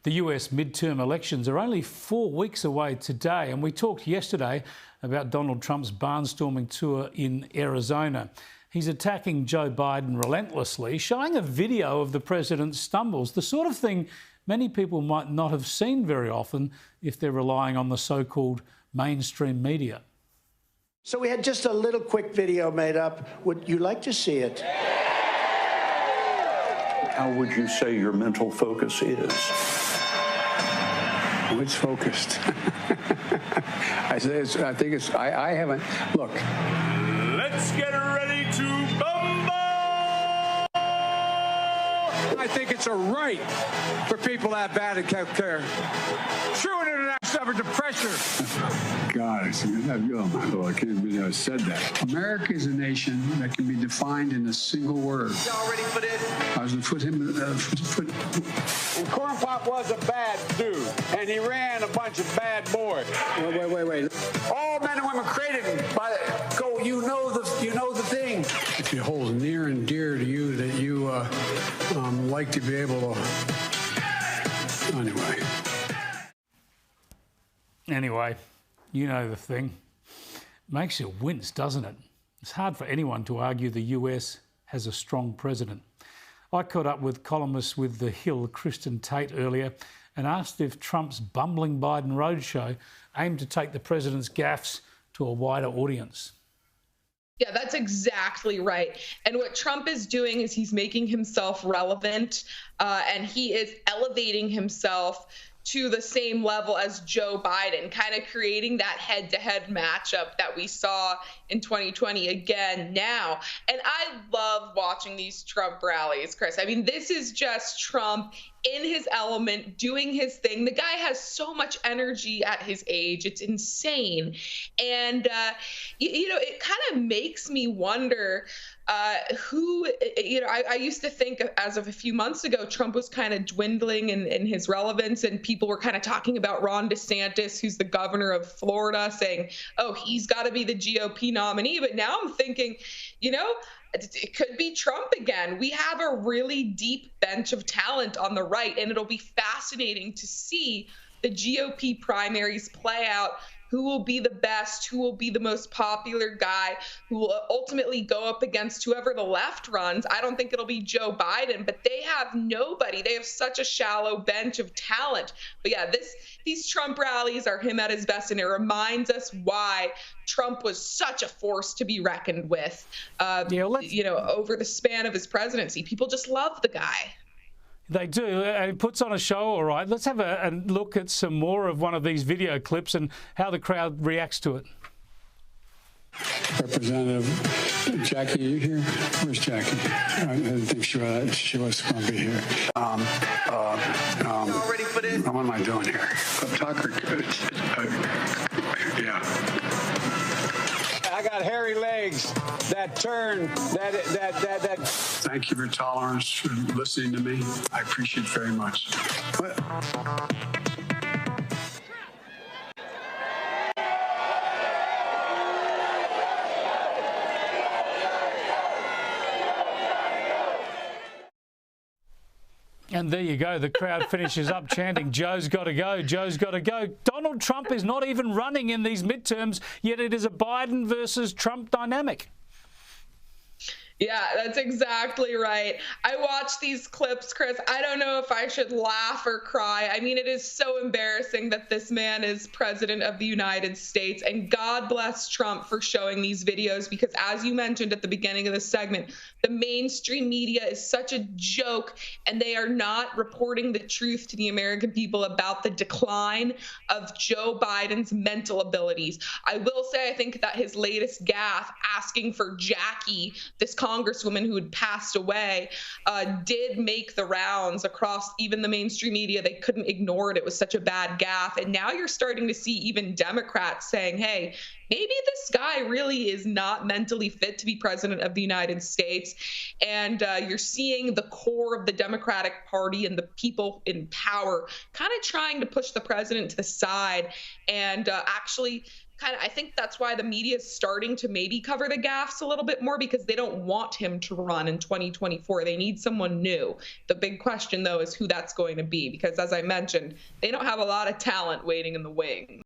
The US midterm elections are only 4 weeks away today, and we talked yesterday about Donald Trump's barnstorming tour in Arizona. He's attacking Joe Biden relentlessly, showing a video of the president's stumbles, the sort of thing many people might not have seen very often if they're relying on the so-called mainstream media. So we had just a little quick video made up. Would you like to see it? How would you say your mental focus is? Oh, it's focused. I haven't. Look. Let's get ready to bumble! I think it's a right for people to have bad health care. True international average of pressure. God, oh my Lord, I can't believe I said that. America is a nation that can be defined in a single word. Y'all ready for this? I was going to put him. And Corn Pop was a bad dude, and he ran a bunch of bad boys. Wait. All men and women created by go. You know the thing. If it holds near and dear to you that you like to be able to. Anyway, you know the thing. Makes you wince, doesn't it? It's hard for anyone to argue the US has a strong president. I caught up with columnist with The Hill, Kristin Tate, earlier and asked if Trump's bumbling Biden roadshow aimed to take the president's gaffes to a wider audience. Yeah, that's exactly right. And what Trump is doing is he's making himself relevant, and he is elevating himself to the same level as Joe Biden, kind of creating that head-to-head matchup that we saw in 2020 again now. And I love watching these Trump rallies, Chris. I mean, this is just Trump in his element, doing his thing. The guy has so much energy at his age. It's insane. And, it kind of makes me wonder I used to think as of a few months ago, Trump was kind of dwindling in his relevance, and people were kind of talking about Ron DeSantis, who's the governor of Florida, saying, oh, he's got to be the GOP nominee. But now I'm thinking, it could be Trump again. We have a really deep bench of talent on the right, and it'll be fascinating to see the GOP primaries play out. Who will be the best, who will be the most popular guy, who will ultimately go up against whoever the left runs. I don't think it'll be Joe Biden, but they have nobody. They have such a shallow bench of talent. But yeah, these Trump rallies are him at his best, and it reminds us why Trump was such a force to be reckoned with, over the span of his presidency. People just love the guy. They do, and it puts on a show, all right. Let's have a look at some more of one of these video clips and how the crowd reacts to it. Representative Jackie, are you here? Where's Jackie? I didn't think she was going to be here. Y'all ready for this? What am I doing here? Tucker, yeah. I got hairy legs that turn, that. Thank you for tolerance, for listening to me. I appreciate it very much. And there you go. The crowd finishes up chanting, Joe's got to go, Joe's got to go. Donald Trump is not even running in these midterms, yet it is a Biden versus Trump dynamic. Yeah, that's exactly right. I watch these clips, Chris. I don't know if I should laugh or cry. I mean, it is so embarrassing that this man is president of the United States. And God bless Trump for showing these videos, because as you mentioned at the beginning of this segment, the mainstream media is such a joke, and they are not reporting the truth to the American people about the decline of Joe Biden's mental abilities. I will say, I think that his latest gaffe, asking for Jackie, this congresswoman who had passed away, did make the rounds across even the mainstream media. They couldn't ignore it. It was such a bad gaffe. And now you're starting to see even Democrats saying, hey, maybe this guy really is not mentally fit to be president of the United States. And you're seeing the core of the Democratic Party and the people in power kind of trying to push the president to the side and actually I think that's why the media is starting to maybe cover the gaffes a little bit more, because they don't want him to run in 2024. They need someone new. The big question, though, is who that's going to be, because as I mentioned, they don't have a lot of talent waiting in the wings.